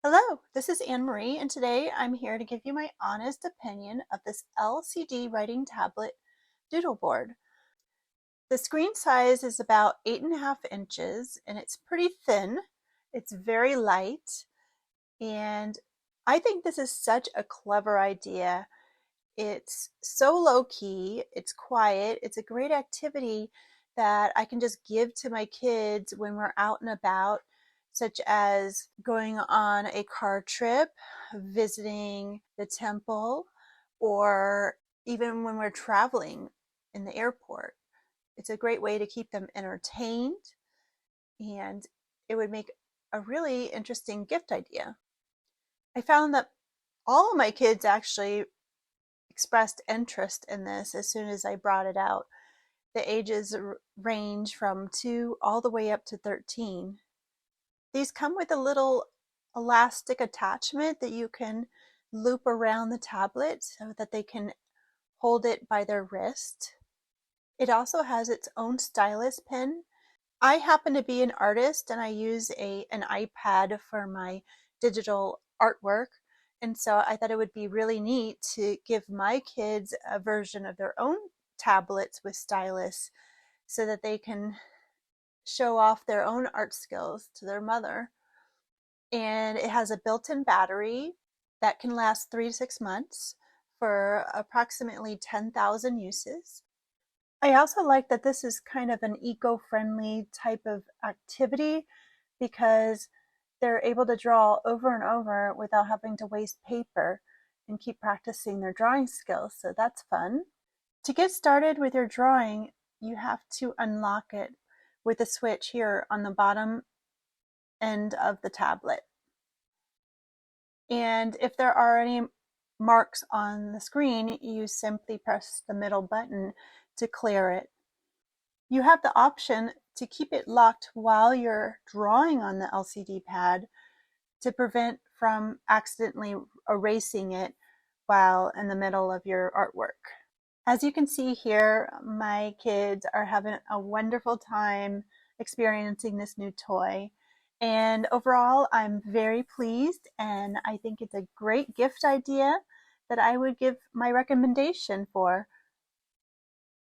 Hello, this is Anne Marie, and today I'm here to give you my honest opinion of this LCD writing tablet doodle board. The screen size is about 8.5 inches and it's pretty thin. It's very light, and I think this is such a clever idea. It's so low key, it's quiet, it's a great activity that I can just give to my kids when we're out and about, such as going on a car trip, visiting the temple, or even when we're traveling in the airport. It's a great way to keep them entertained, and it would make a really interesting gift idea. I found that all of my kids actually expressed interest in this as soon as I brought it out. The ages range from 2 all the way up to 13. These come with a little elastic attachment that you can loop around the tablet so that they can hold it by their wrist. It also has its own stylus pen. I happen to be an artist and I use an iPad for my digital artwork. And so I thought it would be really neat to give my kids a version of their own tablets with stylus so that they can show off their own art skills to their mother. And it has a built-in battery that can last 3 to 6 months for approximately 10,000 uses. I also like that this is kind of an eco-friendly type of activity because they're able to draw over and over without having to waste paper and keep practicing their drawing skills. So that's fun. To get started with your drawing, you have to unlock it with a switch here on the bottom end of the tablet. And if there are any marks on the screen, you simply press the middle button to clear it. You have the option to keep it locked while you're drawing on the LCD pad to prevent from accidentally erasing it while in the middle of your artwork. As you can see here, my kids are having a wonderful time experiencing this new toy. And overall, I'm very pleased, and I think it's a great gift idea that I would give my recommendation for.